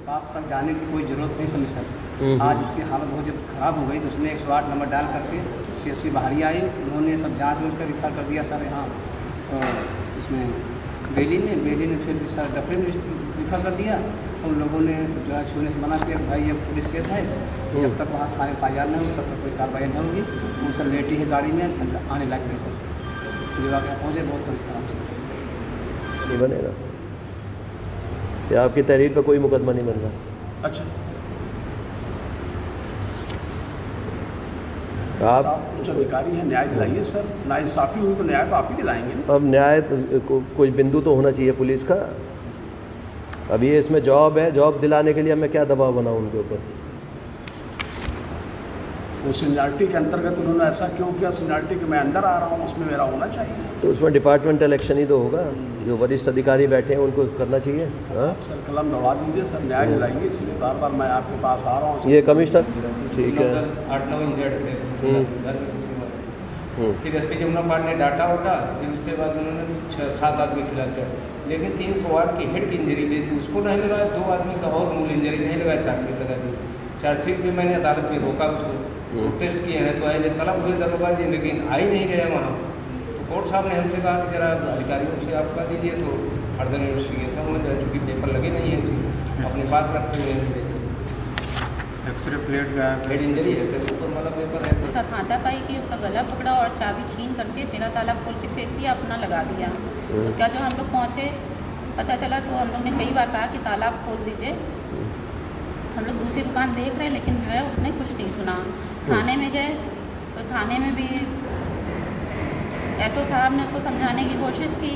पास तक जाने की कोई ज़रूरत नहीं समझ सकते। आज उसकी हालत बहुत जब ख़राब हो गई तो उसने 108 नंबर डाल करके CSC बाहरी आई, उन्होंने सब जाँच वूँच कर रिफ़र कर दिया सर यहाँ इसमें बेली में फिर सर डफरे में रिफ़र कर दिया। उन लोगों ने जो है छूने से मना किया, भाई ये पुलिस केस है, जब तक वहाँ थाने FIR नहीं होगी तब तक कोई कार्रवाई नहीं होगी। वो सर लेटी है गाड़ी में, आने लायक नहीं सर। विभाग यहाँ पहुँचे बहुत तरीके खराब से नहीं बनेगा या आपकी तहरीर पर कोई मुकदमा नहीं बन रहा? अच्छा, आप उच्च अधिकारी हैं, न्याय दिलाइए सर। नाइंसाफ़ी हुई तो न्याय तो आप ही दिलाएंगे ना। अब न्याय कोई बिंदु तो होना चाहिए पुलिस का। अब ये इसमें जॉब है, जॉब दिलाने के लिए मैं क्या दबाव बनाऊँ उनके ऊपर? वो सीनियरिटी के अंतर्गत उन्होंने ऐसा क्यों किया? सीनियरिटी के मैं अंदर आ रहा हूँ, उसमें मेरा होना चाहिए। तो उसमें डिपार्टमेंटल इलेक्शन ही तो होगा, जो वरिष्ठ अधिकारी बैठे हैं उनको करना चाहिए। हाँ सर कलम दौड़ा दीजिए सर, न्याय दिलाइए, इसलिए बार बार मैं आपके पास आ रहा हूँ। ये कमिश्नर ठीक है। 8-9 इंजर्ड थे घर में। फिर एसपी जमुना पार्ट ने डाटा उठा, फिर उसके बाद उन्होंने 6-7 आदमी के खिलाफ किया, लेकिन 308 की हेड की इंजरी दी थी, उसको नहीं लगाया। 2 आदमी का और मूल इंजरी नहीं लगाया, चार्जशीट लगा दी। चार्जशीट भी मैंने अदालत में रोका उसको, टेस्ट किए हैं तो आए तलब हुए दरोगा जी, लेकिन आ ही नहीं रहे वहाँ। तो कोर्ट साहब ने हमसे कहा कि जरा अधिकारियों से आप कह दीजिए तो फर्दर इन्वेस्टिगेशन हो जाए, चूँकि पेपर लगे नहीं है इसमें, अपने पास रखे हुए हैं। एक्सरे प्लेट गायब, हेड इंजरी है सर, ऊपर वाला पेपर है। साथ हाथापाई की, उसका गला पकड़ा और चाबी छीन करके मेरा ताला खोल के फेंक दिया, अपना लगा दिया। उसके बाद जो हम लोग पहुँचे, पता चला तो हम लोग ने कई बार कहा कि ताला खोल दीजिए। हम लोग दूसरी दुकान देख रहे हैं, लेकिन जो है उसने कुछ नहीं सुना। थाने में गए तो थाने में भी SO साहब ने उसको समझाने की कोशिश की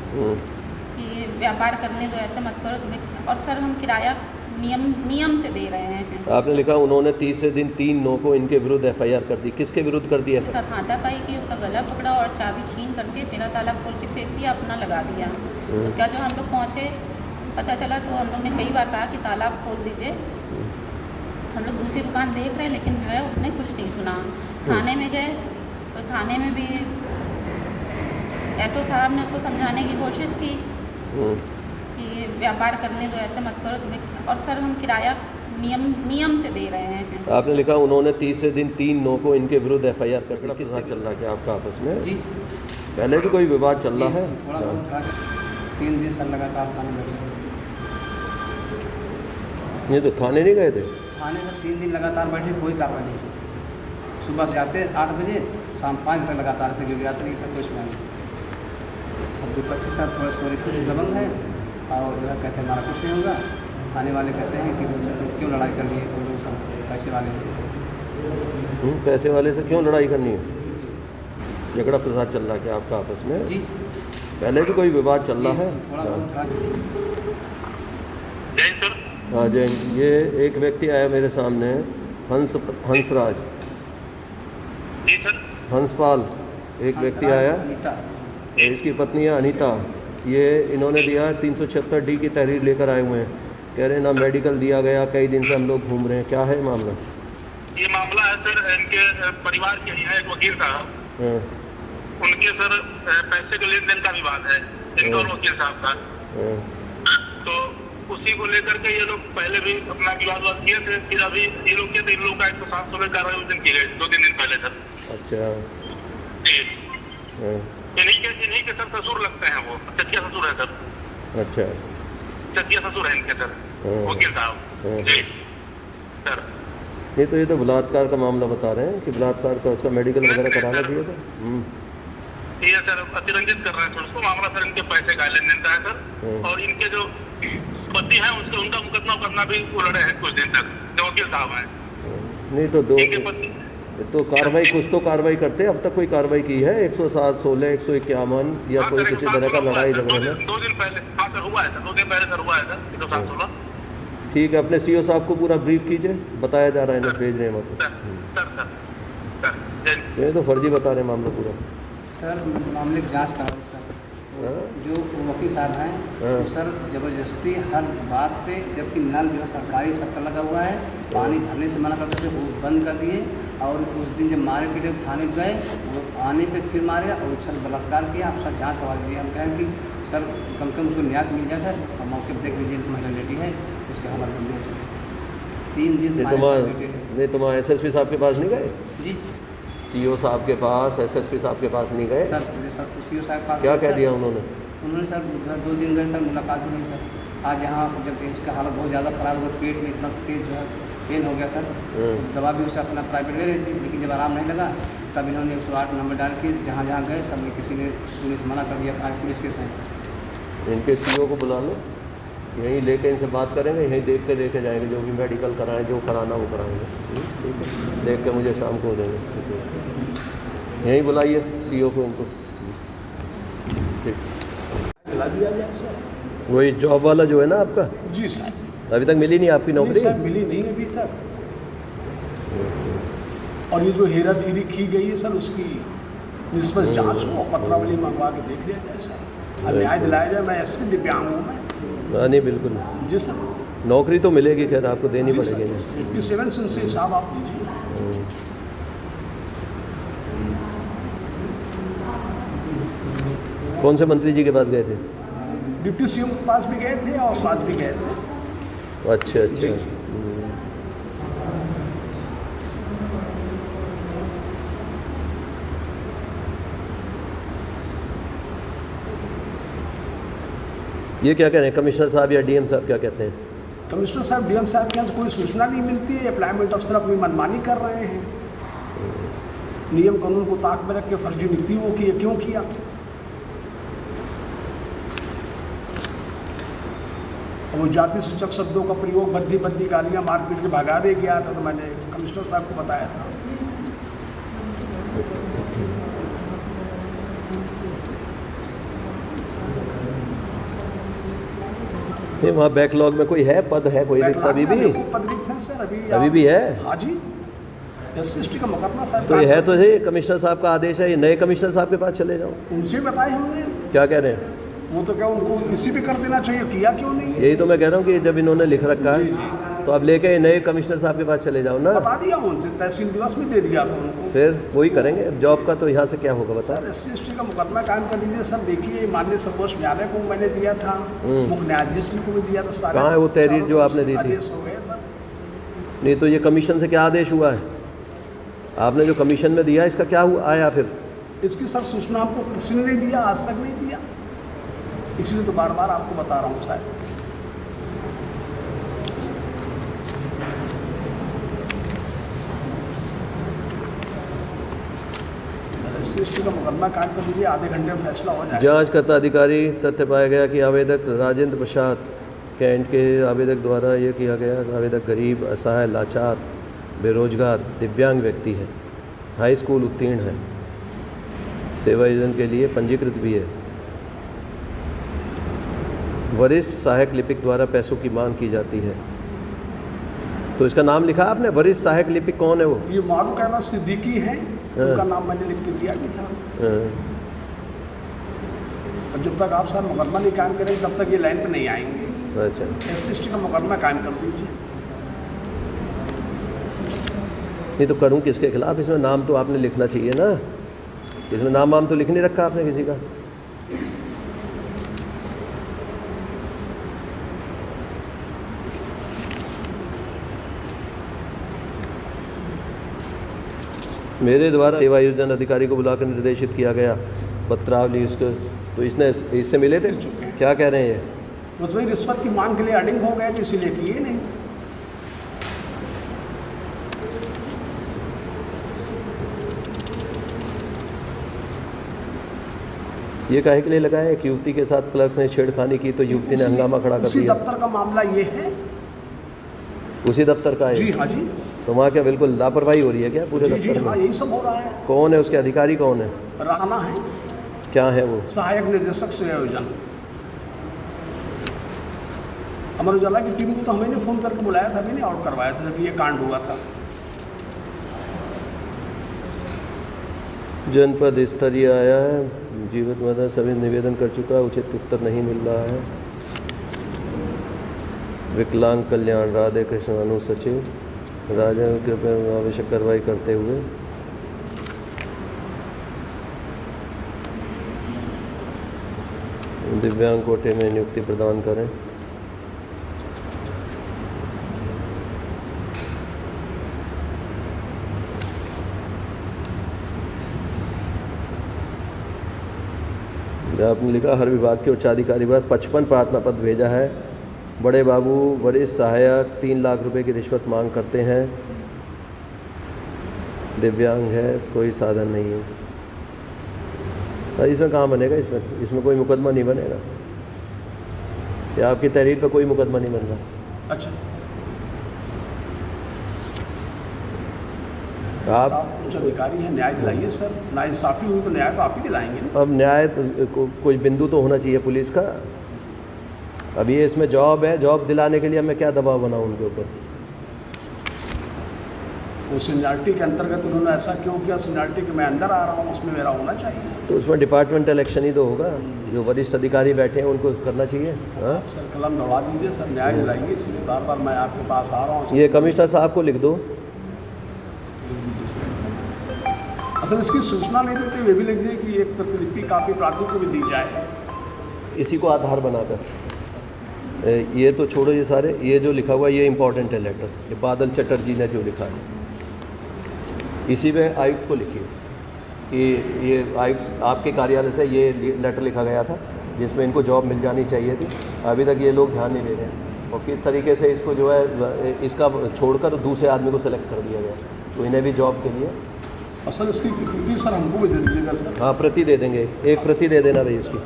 कि व्यापार करने दो, ऐसे मत करो तुम्हें। और सर हम किराया नियम से दे रहे हैं। आपने लिखा उन्होंने तीसरे दिन 3 9 को इनके विरुद्ध FIR कर दी, किसके विरुद्ध कर दिया? साथ हाथापाई की, उसका गला पकड़ा और चाबी छीन करके मेरा ताला खोल के फेंक दिया, अपना लगा दिया। उसके बाद जो हम लोग पहुँचे, पता चला तो हम लोग ने कई बार कहा कि ताला खोल दीजिए। हम लोग दूसरी दुकान देख रहे हैं, लेकिन जो है उसने कुछ नहीं सुना। थाने में गए तो थाने में भी SO साहब ने उसको समझाने की कोशिश की कि व्यापार करने दो, ऐसे मत करो तुम्हें। और सर हम किराया नियम से दे रहे हैं। आपने लिखा उन्होंने तीसरे दिन 3 9 को इनके विरुद्ध FIR कर दी। किस बात चल रहा है क्या आपका आपस में? जी पहले भी कोई विवाद चल रहा है? थोड़ा बहुत था। 3 दिन सर लगातार थाने बैठे। ये तो थाने नहीं गए थे? थाने से 3 दिन लगातार बैठे, कोई कार्रवाई नहीं हुई। सुबह से आते 8 बजे, शाम 5 बजे तक लगातार थे, क्योंकि यात्री सर कुछ नहीं। अब विपक्षी सर थोड़ा सॉरी कुछ दबंग है और जो है कहते हैं हमारा कुछ नहीं होगा। थाने वाले कहते हैं कि उनसे तुम क्यों लड़ाई कर लिए, उन लोग सब पैसे वाले हैं। पैसे वाले से क्यों लड़ाई करनी है? झगड़ा फसाद चल रहा है क्या आपका आपस में? जी पहले भी कोई विवाद चल रहा है? थोड़ा बहुत था। हाँ जैन, ये एक व्यक्ति आया मेरे सामने, हंसराज हंसपाल, एक व्यक्ति आया, अनीता, इसकी पत्नी है अनीता। ये इन्होंने दिया 376D की तहरीर लेकर आए हुए हैं, कह रहे हैं ना मेडिकल दिया गया, कई दिन से हम लोग घूम रहे हैं। क्या है मामला? ये मामला है सर, इनके परिवार के ही है एक वकील साहब, उनके सर पैसे के लेन देन का विवाद है इनका और वकील साहब का। तो उसी को लेकर के ये लोग पहले भी अपना विवाद किए थे, फिर अभी ये लोग के इन लोग का 107 कार्रवाई उस दिन की गई 2-3 दिन पहले सर। अच्छा जी, इन्हीं के सर ससुर लगते हैं, वो चचिया ससुर है सर। अच्छा, चचिया ससुर है इनके सर, वकील साहब जी सर। नहीं तो ये तो बलात्कार का मामला बता रहे हैं कि बलात्कार का उसका मेडिकल वगैरह कराना चाहिए था। ये सर अतिरंजित कर रहे हैं सर उसको। मामला सर इनके पैसे का लेन देन का है सर, और इनके जो पति हैं उससे उनका मुकदमा करना भी उलझे हैं कुछ दिन तक, जो वकील साहब हैं। नहीं तो इनके पति तो कार्रवाई कुछ तो कार्रवाई करते हैं, अब तक कोई कार्रवाई की है? 107, 16, 151 या कोई किसी तरह का लड़ाई झगड़े में? 2 दिन पहले हाँ सर हुआ है सर, 2 दिन पहले सर हुआ है सर 107-16। ठीक है, अपने CO साहब को पूरा ब्रीफ कीजिए, बताया जा रहा है ना, भेज रहे हैं वहाँ सर। ये तो फर्जी बता रहे हैं मामला पूरा। सर मामले की जाँच करा सर। जो वकील साहब हैं वो सर ज़बरदस्ती हर बात पे, जबकि नल जो है सरकारी सबका लगा हुआ है, पानी भरने से मना करते थे, वो बंद कर दिए। और उस दिन जब मारे पीटे थाने गए, वो आने पे फिर मारे और सर बलात्कार किया। आप सर जांच करवा लीजिए। हम कहें कि सर कम से कम उसको न्याय मिल जाए सर, और मौके पर देख लीजिए, इनकी महिला लेडी है, उसके हालत गंभीर से 3 दिन नहीं तुम एसएसपी साहब के पास नहीं गए? जी सीओ साहब के पास, एसएसपी साहब के पास नहीं गए? सर सी ओ साहब के पास क्या गए, कह सर। दिया उन्होंने? उन्होंने सर 2 दिन गए सर, मुलाकात भी नहीं सर। आज यहाँ जब पेट का हालत बहुत ज़्यादा ख़राब हो गया, पेट में इतना तेज़ जो है पेन हो गया सर, दवा भी उसे अपना प्राइवेट ले रही थी, लेकिन जब आराम नहीं लगा तब इन्होंने 108 नंबर डाल के जहाँ जहाँ गए सब में किसी ने पुलिस मना कर दिया, आज पुलिस केस है। इनके सीओ को बुला लो, यहीं लेके इनसे बात करेंगे, यहीं देख के लेके जाएंगे, जो भी मेडिकल कराएं, जो कराना वो कराएंगे। ठीक है, देख के मुझे शाम को देंगे। यहीं बुलाइए सीओ को इनको। ठीक, दिला दिया गया सर। वही जॉब वाला जो है ना आपका, जी सर। अभी तक मिली नहीं आपकी नहीं नौकरी? सर, मिली नहीं अभी तक। और ये जो हेरा फेरी की गई है सर, उसकी निष्पक्ष जांच हो, पत्रावली मंगवा के देख लिया जाए सर, और न्याय दिलाया जाए। मैं ऐसे दिव्यांग हूँ मैं। नहीं बिल्कुल, जी सर। नौकरी तो मिलेगी, खैर आपको देनी जी पड़ेगी। सर, 57 से हिसाब आप दीजिए। कौन से मंत्री जी के पास गए थे? डिप्टी सीएम के पास भी गए थे और साज भी गए थे। अच्छा अच्छा। जी, जी। ये क्या कह रहे हैं कमिश्नर साहब या डीएम साहब, क्या कहते हैं? कमिश्नर साहब, डीएम साहब के यहाँ से कोई सूचना नहीं मिलती है। एम्प्लॉयमेंट अफसर अपनी मनमानी कर रहे हैं, नियम कानून को ताक में रख के फर्जी नियुक्ति वो की, क्यों किया? वो जाति सूचक शब्दों का प्रयोग, बद्दी गालियाँ मारपीट के भगा दे गया था, तो मैंने कमिश्नर साहब को बताया था। नहीं, वहाँ बैकलॉग में कोई है, पद है कोई रिक्त अभी भी? पद रिक्त है सर अभी भी है? हाँ जी, SC/ST का मुकदमा सर। तो ये है तो सही, कमिश्नर साहब का आदेश है, ये नए कमिश्नर साहब के पास चले जाओ। उनसे बताए हमने, क्या कह रहे हैं? वो तो क्या उनको इसी पे कर देना चाहिए, किया क्यों नहीं? यही तो मैं कह रहा हूँ कि जब इन्होंने लिख रखा है तो अब लेके नए कमिश्नर साहब के पास चले जाओ ना। बता दिया उनसे, तहसील दिवस में दे दिया था उनको। फिर वही करेंगे, अब जॉब का तो यहाँ से क्या होगा बता? सर SC/ST का मुकदमा कायम कर दीजिए सर। देखिए, माननीय सर्वोच्च न्यायालय को मैंने दिया था, मुख्य न्यायाधीश जी को भी दिया था। सारे कहाँ है वो तहरीर जो आपने दी थी? आदेश हो गए सर। नहीं तो ये कमीशन से क्या आदेश हुआ है? आपने जो कमीशन में दिया इसका क्या हुआ आया फिर? इसकी सर सूचना हमको किसी ने नहीं दिया, आज तक नहीं दिया, इसलिए तो बार बार आपको बता रहा हूँ साहब। SC/ST का मुकदमा कायम कर दीजिए, आधे घंटे में फैसला हो जाएगा। जांचकर्ता अधिकारी तथ्य पाया गया कि आवेदक राजेंद्र प्रसाद कैंट के आवेदक द्वारा ये किया गया। आवेदक गरीब, असहाय, लाचार, बेरोजगार, दिव्यांग व्यक्ति है, हाई स्कूल उत्तीर्ण है, सेवा योजना के लिए पंजीकृत भी है। वरिष्ठ सहायक लिपिक द्वारा पैसों की मांग की जाती है। तो इसका नाम लिखा आपने? वरिष्ठ सहायक लिपिक कौन है वो? ये मारूफ अहमद सिद्दीकी है, उनका नाम मैंने लिख के दिया भी था। और जब तक आप सर मुकदमा नहीं कायम करेंगे तब तक ये लाइन पे नहीं आएंगे। अच्छा, SC/ST का मुकदमा कायम कर दीजिए। नहीं तो करूं किसके खिलाफ? इसमें नाम तो आपने लिखना चाहिए ना, इसमें नाम वाम तो लिख नहीं रखा आपने किसी का। मेरे द्वारा सेवा योजना अधिकारी को बुलाकर निर्देशित किया गया पत्रावली उसको, तो इसने इससे मिले थे? क्या कह रहे हैं ये? बस वही रिश्वत की मांग के लिए अडिंग हो गए थे, इसीलिए किए नहीं। ये काहे के लिए लगाया? एक युवती के साथ क्लर्क ने छेड़खानी की तो युवती ने हंगामा खड़ा कर उसी दिया। दफ्तर का मामला ये है। उसी दफ्तर का है? जी हाँ जी। तो वहाँ क्या बिल्कुल लापरवाही हो रही है क्या पूरे जी दफ्तर हाँ, में? यही सब हो रहा है। कौन है उसके अधिकारी, कौन है? राणा है, क्या है वो? सहायक निदेशक सेवा योजना। अमर उजाला की टीम को तो हमें फ़ोन करके बुलाया था, मैंने आउट करवाया था जब ये कांड हुआ था। जनपद स्तरीय आया है, जीवित मदद सभी निवेदन कर चुका, उचित उत्तर नहीं मिल रहा है। विकलांग कल्याण राधे कृष्ण अनु सचिव, राजा कृपया आवश्यक कार्रवाई करते हुए दिव्यांग कोटे में नियुक्ति प्रदान करें। आपने लिखा हर विभाग के उच्चाधिकारी पर 55 प्रार्थना पत्र भेजा है। बड़े बाबू वरिष्ठ सहायक 3 लाख रुपए की रिश्वत मांग करते हैं। दिव्यांग है, कोई साधन नहीं है। इसमें कहाँ बनेगा? इसमें कोई मुकदमा नहीं बनेगा, या आपकी तहरीर पर कोई मुकदमा नहीं बन रहा। अच्छा, आप उच्च अधिकारी हैं, न्याय दिलाइए सर। नाइंसाफ़ी हुई तो न्याय तो आप ही दिलाएंगे ना। अब न्याय कोई बिंदु तो होना चाहिए पुलिस का। अब ये इसमें जॉब है, जॉब दिलाने के लिए मैं क्या दबाव बनाऊँ उनके ऊपर? वो सीनियरिटी के अंतर्गत उन्होंने ऐसा क्यों किया? सीनियरिटी के मैं अंदर आ रहा हूँ, उसमें मेरा होना चाहिए। तो उसमें डिपार्टमेंटल एक्शन ही तो होगा। जो वरिष्ठ अधिकारी बैठे हैं उनको करना चाहिए। हाँ सर, कलम दौड़ा दीजिए सर, न्याय दिलाइए। इसलिए बार बार मैं आपके पास आ रहा हूँ। ये कमिश्नर साहब को लिख दो। असल इसकी सूचना नहीं देते, वे भी लिख दीजिए कि एक प्रतिलिपि कापी प्रार्थी को भी दी जाए। इसी को आधार बनाकर ये तो छोड़ो, ये सारे ये जो लिखा हुआ ये इंपॉर्टेंट है लेटर। ये बादल चटर्जी ने जो लिखा है, इसी में आयुक्त को लिखिए कि ये आयुक्त आपके कार्यालय से ये लेटर लिखा गया था जिसमें इनको जॉब मिल जानी चाहिए थी। अभी तक ये लोग ध्यान नहीं दे रहे हैं और किस तरीके से इसको जो है इसका छोड़कर दूसरे आदमी को सेलेक्ट कर दिया गया, तो इन्हें भी जॉब के लिए। असल इसकी प्रति सर हमको भी दे दीजिएगा सर। हाँ, प्रति दे देंगे, एक प्रति दे देना भाई इसकी।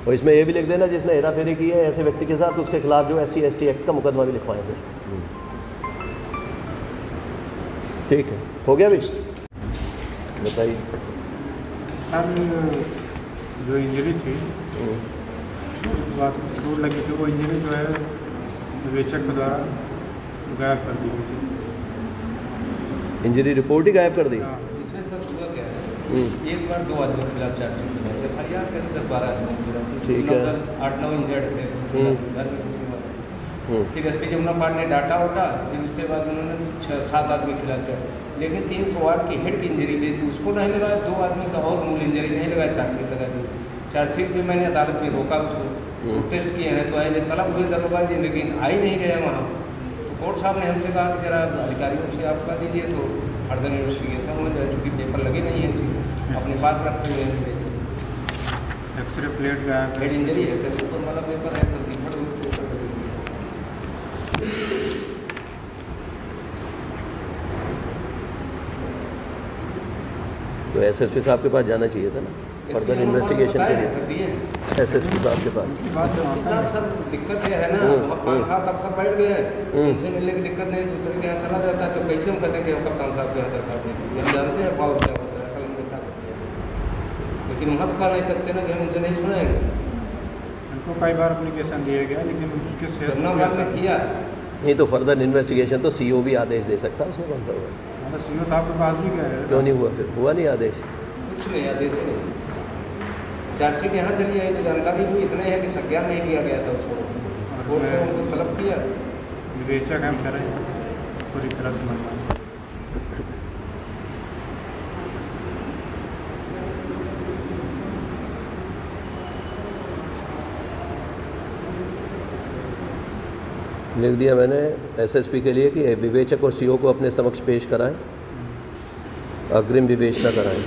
और इसमें ये भी लिख देना जिसने हेरा फेरी की है ऐसे व्यक्ति के साथ, उसके खिलाफ जो SC ST एक्ट का मुकदमा भी लिखवाएंगे। ठीक है, हो गया भी? बताइए सर, जो इंजरी थी चोट लगी थी, वो इंजरी जो है विवेचक के द्वारा गायब कर दी गई थी। इंजरी रिपोर्ट ही गायब कर दी। इसमें सर हुआ क्या है, एक बार 2 आदमी के खिलाफ चार्जशीट बनाई, FIR थे 10-12 आदमी के खिलाफ। ठीक है। 8-9 इंजर्ड थे घर में किसी बात। फिर SP जमुना पार्ट ने डाटा उठा, फिर उसके बाद उन्होंने 6-7 आदमी के खिलाफ चार्ज, लेकिन 308 की हेड की इंजरी दी थी, उसको नहीं लगाया। 2 आदमी का और मूल इंजरी नहीं लगाया, चार्जशीट लगा दी। चार्जशीट भी मैंने अदालत में रोका उसको, टेस्ट किए हैं तो आए तलब हुए दरोगा जी, लेकिन आई नहीं रहे वहाँ। तो कोर्ट साहब ने हमसे कहा कि जरा अधिकारियों से आप कह दीजिए तो फर्दर इन्वेस्टिगेशन हो जाए, चूँकि पेपर लगे नहीं है इसमें, अपने पास रखे हुए हैं। एक्सरे प्लेट गायब, हेड इंजरी है सर, ऊपर वाला पेपर है सर, पेपर तो SSP साहब के पास जाना चाहिए था ना फर्दर इन्वेस्टिगेशन के लिए। SSP साहब के पास सर दिक्कत ये है ना, 5-7 अफसर बैठ गए, उनसे मिलने की दिक्कत नहीं, दूसरे के यहाँ चला जाता है तो कैसे हम कहते हैं कि हम कप्तान साहब के यहाँ दरखास्त देते हैं? हम जानते हैं पावर क्या होता है, कल हम बेटा करते हैं, लेकिन वहाँ तो कह नहीं सकते ना कि हम उनसे नहीं सुनाएंगे। उनको कई बार एप्लीकेशन दिया गया, लेकिन उसके से किया नहीं तो फर्दर इन्वेस्टिगेशन तो CO भी आदेश दे सकता है, उसमें कौन सा हुआ? CO साहब के पास भी गया है। क्यों नहीं हुआ? फिर हुआ नहीं आदेश? कुछ नहीं, आदेश नहीं। चार्जशीट यहाँ चली आई तो जानकारी हुई इतना है कि संज्ञान नहीं लिया गया था उसको, कोर्ट ने उनको तलब किया। विवेचक हम करें पूरी तरह से मनवाएं। लिख दिया मैंने SSP के लिए कि विवेचक और CO को अपने समक्ष पेश कराएं, अग्रिम विवेचना कराएं।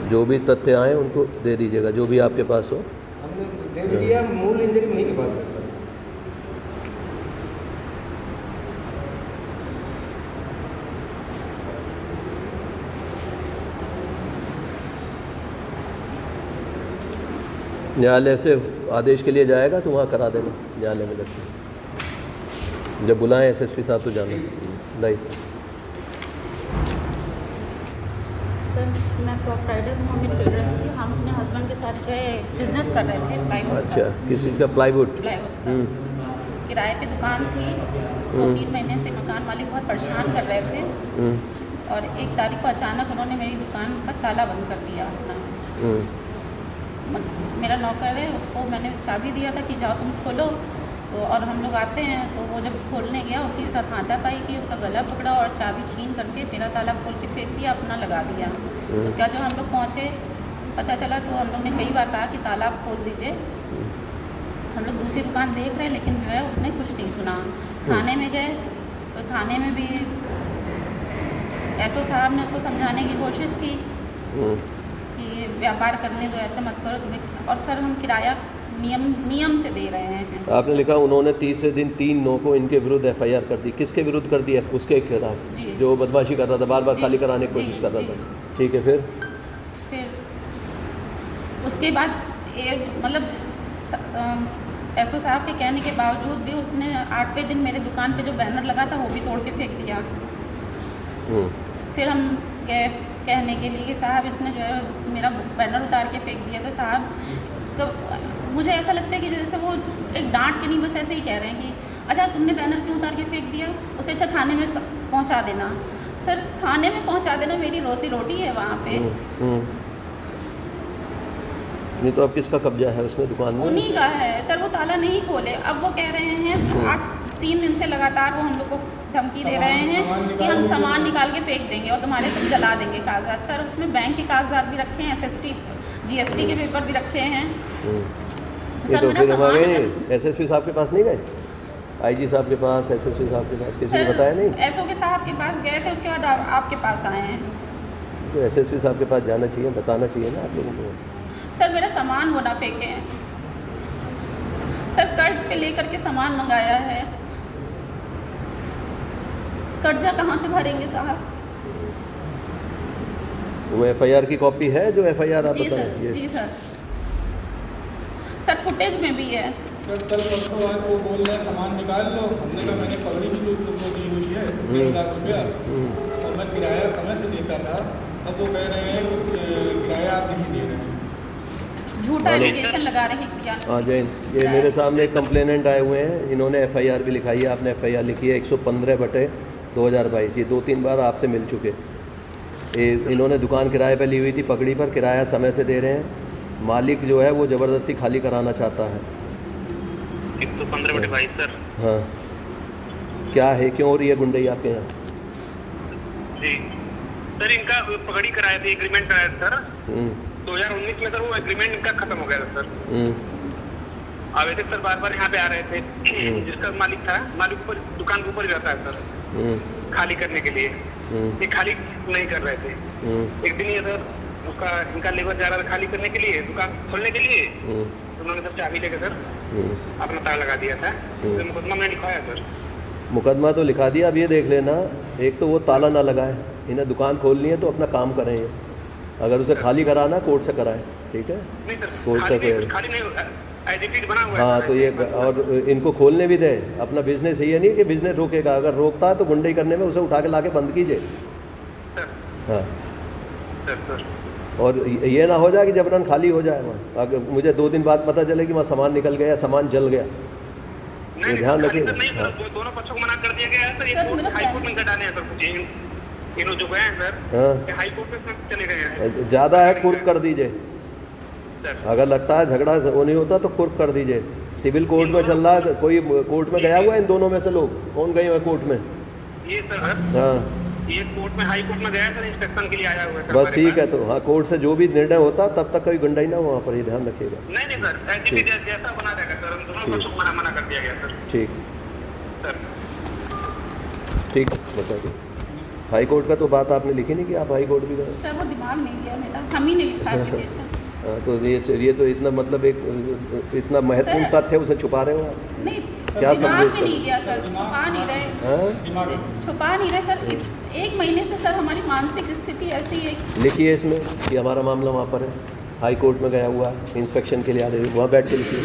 जो भी तथ्य आए उनको दे दीजिएगा, जो भी आपके पास हो। हमने दे भी दिया, मूल इंजरी नहीं के पास है। न्यायालय से आदेश के लिए जाएगा तो वहाँ करा देना न्यायालय में लगते, जब बुलाएं SSP साहब तो जाना। नहीं सर, मैं प्रोप्राइटर हूँ अमित ट्रेडर्स की। हम अपने हस्बैंड के साथ जो है बिजनेस कर रहे थे प्लाईवुड। अच्छा, किस चीज़ का? प्लाईवुड। किराए पे दुकान थी, 2-3 महीने से मकान मालिक बहुत परेशान कर रहे थे और 1 तारीख को अचानक उन्होंने मेरी दुकान का ताला बंद कर दिया अपना। मेरा नौकर है, उसको मैंने चाबी दिया था कि जाओ तुम खोलो, तो और हम लोग आते हैं तो वो जब खोलने गया उसी साथ हाथापाई की, उसका गला पकड़ा और चाबी छीन करके मेरा ताला खोल के फेंक दिया, अपना लगा दिया। उसके बाद जब हम लोग पहुँचे पता चला तो हम लोग ने कई बार कहा कि ताला आप खोल दीजिए। हम लोग दूसरी दुकान देख रहे हैं लेकिन जो है उसने कुछ नहीं सुना। थाने में गए तो थाने में भी एसओ साहब ने उसको समझाने की कोशिश की कि व्यापार करने दो, ऐसे मत करो तुम्हें, और सर हम किराया नियम से दे रहे हैं। आपने लिखा उन्होंने तीसरे दिन 3/9 को इनके विरुद्ध एफआईआर कर दी। किसके विरुद्ध कर दी? उसके खिलाफ जी। जो बदमाशी कर रहा था, बार बार जी, खाली कराने की जी, कोशिश कर रहा जी। था। ठीक है, फिर उसके बाद मतलब एसओ साहब के कहने के बावजूद भी उसने 8वें दिन मेरे दुकान पे जो बैनर लगा था वो भी तोड़ के फेंक दिया। फिर हम कहने के लिए कि साहब इसने जो है मेरा बैनर उतार के फेंक दिया, तो साहब तो मुझे ऐसा लगता है कि जैसे वो एक डांट के नहीं बस ऐसे ही कह रहे हैं कि अच्छा तुमने बैनर क्यों उतार के फेंक दिया, उससे अच्छा थाने में पहुंचा देना। सर थाने में पहुंचा देना मेरी रोजी रोटी है वहाँ पे। नहीं तो अब किसका कब्जा है उसमें दुकान में? उन्हीं का है सर, वो ताला नहीं खोले। अब वो कह रहे हैं आज 3 दिन से लगातार वो हम लोग को धमकी दे रहे हैं कि हम सामान निकाल के फेंक देंगे और तुम्हारे सब जला देंगे कागजात। सर उसमें बैंक के कागजात भी रखे हैं, SST GST के पेपर भी रखे हैं। ये तो फिर हमारे SSP साहब के पास नहीं गए? IG साहब के पास, SSP साहब के पास किसी ने बताया नहीं? एसओ के साहब के पास गए थे, उसके बाद आपके पास आए हैं। तो SSP साहब के पास जाना चाहिए, बताना चाहिए ना आप लोगों को। सर मेरा सामान वो ना फेंके हैं सर, कर्ज पे लेकर के सामान मंगाया है, कर्जा कहाँ से भरेंगे साहब? वो FIR की कॉपी है जो FIR आप जी बताएं? सर, जी सर फुटेज में भी है। सर कल परसों आज वो बोल रहे हैं सामान निकाल लो, हमने कहा मैंने पगड़ी भी तुमको दी हुई है 1.5 लाख रुपया और मैं किराया समय से देता था, अब वो कह रहे हैं कि किराया आप नहीं दे रहे हैं। झूठा एलिगेशन लगा रहे हैं। हाँ जैन, ये मेरे सामने एक कंप्लेनेंट आए हुए हैं, इन्होंने FIR भी लिखाई है, आपने FIR लिखी है 115/2022। ये 2-3 बार आपसे मिल चुके। इन्होंने दुकान किराए पे ली हुई थी, पकड़ी पर किराया समय से दे रहे हैं। मालिक जो है वो ज़बरदस्ती खाली कराना चाहता है। 115/22 सर। हाँ, क्या है, क्यों हो रही है गुंडई आपके यहाँ? जी सर, इनका पगड़ी कराया था, एग्रीमेंट कराया था सर 2019 में। सर वो एग्रीमेंट इनका खत्म हो गया था सर। आवेदक सर बार बार यहाँ पे आ रहे थे। जिसका मालिक था, मालिक ऊपर दुकान के ऊपर रहता है सर, खाली करने के लिए। ये खाली नहीं कर रहे थे। एक दिन ये सर उसका इनका लेबर जा रहा था खाली करने के लिए, दुकान खोलने के लिए। उन्होंने सर चाबी लेकर सर अपना ताला लगा दिया था। तो मुकदमा मैंने लिखवाया सर। मुकदमा तो लिखा दिया। अब ये देख लेना, एक तो वो ताला ना लगाए, इन्हें दुकान खोलनी है तो अपना काम करें। ये अगर उसे खाली कराना कोर्ट से कराए, ठीक है? नहीं सर, कोर्ट का खाली नहीं, आइडेंटिटी बना हुआ है। हाँ तो ये, और इनको खोलने भी दे अपना बिजनेस। ये नहीं कि बिजनेस रोकेगा, अगर रोकता है तो गुंडई करने में उसे उठा के ला के बंद कीजिए। हाँ सर। और ये ना हो जाए कि जबरन खाली हो जाए वहाँ। अगर मुझे 2 दिन बाद पता चले कि वहाँ सामान निकल गया, सामान जल गया, ये ध्यान रखिएगा। हाँ। दोनों पक्षों को मना कर दिया गया है सर। ये हाई कोर्ट में डाले हैं सर कुछ इन्हों जो गए हैं सर। हाँ, हाई कोर्ट में चले गए हैं। ज़्यादा है कुर्क कर दीजिए। अगर लगता है झगड़ा वो नहीं होता तो कुर्क कर दीजिए। सिविल कोर्ट में चल रहा है, कोई कोर्ट में गया हुआ है इन दोनों में से? लोग कौन गए हुए कोर्ट में? ये सर, हाँ ये कोर्ट में, हाई कोर्ट में गया सर, इंस्पेक्शन के लिए आया हुआ है। बस ठीक है। तो हाँ, कोर्ट से जो भी निर्णय होता तब तक कोई गुंडाई ना हो वहाँ पर, ये ध्यान रखिएगा। नहीं सर, ऐसी भी जैसा बना देगा सर, हम दोनों पक्षों को मना कर दिया गया सर। ठीक सर ठीक, बताइए। हाई कोर्ट का तो बात आपने लिखी नहीं कि आप हाई कोर्ट भी गए? सर वो दिमाग नहीं दिया मेरा, हम ही ने लिखा एप्लीकेशन। हाँ तो ये तो इतना मतलब एक इतना महत्वपूर्ण तथ्य उसे छुपा रहे हो आप। नहीं क्या दिमाग समझे में नहीं गया सर, छुपा नहीं रहे। हाँ? छुपा नहीं रहे सर। 1 महीने से सर हमारी मानसिक स्थिति ऐसी है। लिखिए इसमें कि हमारा मामला वहाँ पर है, हाई कोर्ट में गया हुआ है, इंस्पेक्शन के लिए आ रहे, वहाँ बैठ के लिखिए।